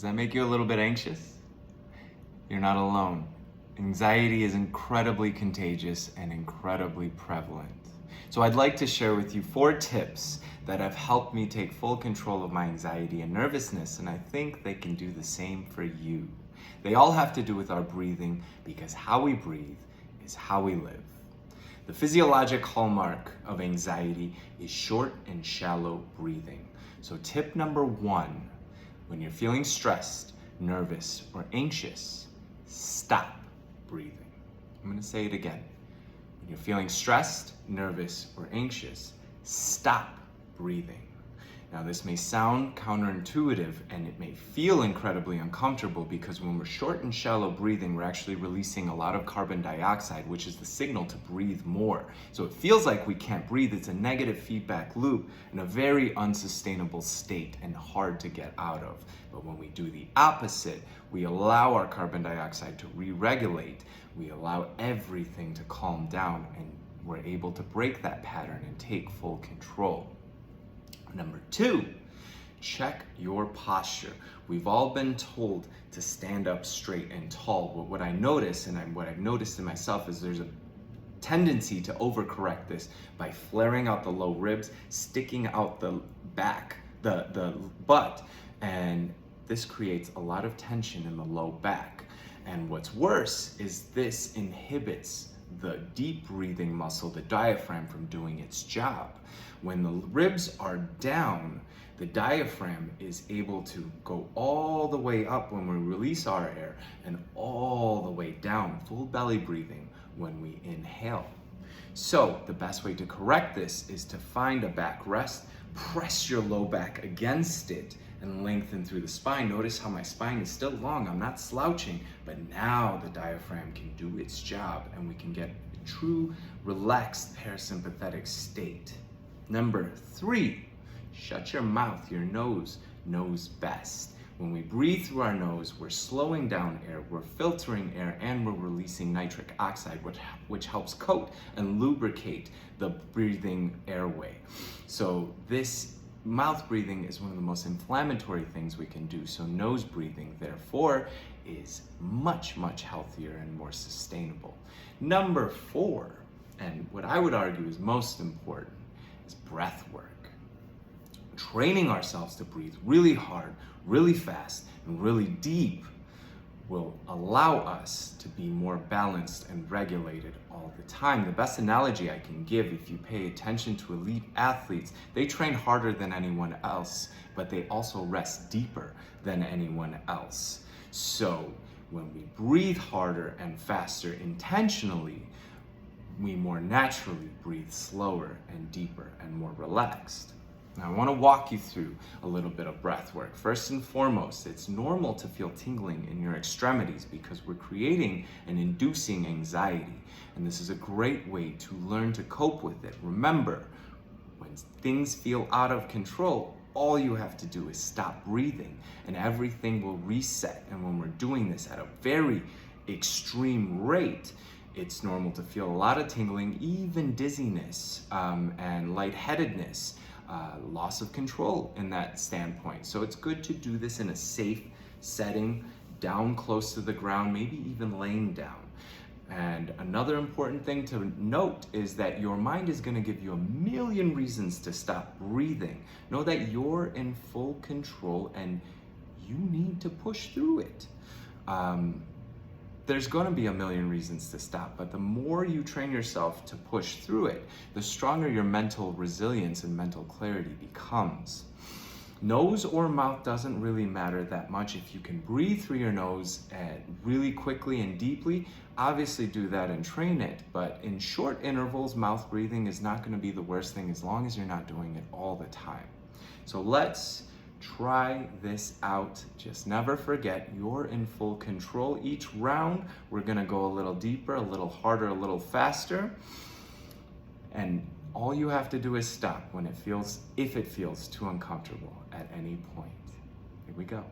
that make you a little bit anxious? You're not alone. Anxiety is incredibly contagious and incredibly prevalent. So I'd like to share with you 4 tips that have helped me take full control of my anxiety and nervousness, and I think they can do the same for you. They all have to do with our breathing, because how we breathe is how we live. The physiologic hallmark of anxiety is short and shallow breathing. So tip number 1, when you're feeling stressed, nervous, or anxious, stop breathing. I'm going to say it again. When you're feeling stressed, nervous, or anxious, stop breathing. Now, this may sound counterintuitive and it may feel incredibly uncomfortable, because when we're short and shallow breathing, we're actually releasing a lot of carbon dioxide, which is the signal to breathe more. So it feels like we can't breathe. It's a negative feedback loop and a very unsustainable state and hard to get out of. But when we do the opposite, we allow our carbon dioxide to re-regulate. We allow everything to calm down, and we're able to break that pattern and take full control. Number 2, check your posture. We've all been told to stand up straight and tall, but what I notice, and what I've noticed in myself, is there's a tendency to overcorrect this by flaring out the low ribs, sticking out the back, the butt, and this creates a lot of tension in the low back. And what's worse is this inhibits the deep breathing muscle, the diaphragm, from doing its job. When the ribs are down, the diaphragm is able to go all the way up when we release our air and all the way down, full belly breathing, when we inhale. So the best way to correct this is to find a backrest, press your low back against it, and lengthen through the spine. Notice how my spine is still long. I'm not slouching, but now the diaphragm can do its job and we can get a true relaxed parasympathetic state. Number 3, shut your mouth. Your nose knows best. When we breathe through our nose, we're slowing down air, we're filtering air, and we're releasing nitric oxide, which helps coat and lubricate the breathing airway. So this mouth breathing is one of the most inflammatory things we can do. So nose breathing, therefore, is much, much healthier and more sustainable. Number 4, and what I would argue is most important, is breath work. Training ourselves to breathe really hard, really fast, and really deep will allow us to be more balanced and regulated all the time. The best analogy I can give, if you pay attention to elite athletes, they train harder than anyone else, but they also rest deeper than anyone else. So when we breathe harder and faster intentionally, we more naturally breathe slower and deeper and more relaxed. Now, I want to walk you through a little bit of breath work. First and foremost, it's normal to feel tingling in your extremities because we're creating and inducing anxiety. And this is a great way to learn to cope with it. Remember, when things feel out of control, all you have to do is stop breathing and everything will reset. And when we're doing this at a very extreme rate, it's normal to feel a lot of tingling, even dizziness and lightheadedness. Loss of control in that standpoint. So it's good to do this in a safe setting, down close to the ground, maybe even laying down. And another important thing to note is that your mind is going to give you a million reasons to stop breathing. Know that you're in full control and you need to push through it. There's going to be a million reasons to stop, but the more you train yourself to push through it, the stronger your mental resilience and mental clarity becomes. Nose or mouth doesn't really matter that much. If you can breathe through your nose really quickly and deeply, obviously do that and train it. But in short intervals, mouth breathing is not going to be the worst thing as long as you're not doing it all the time. So let's try this out. Just never forget, you're in full control. Each round, we're gonna go a little deeper, a little harder, a little faster. And all you have to do is stop if it feels too uncomfortable at any point. Here we go.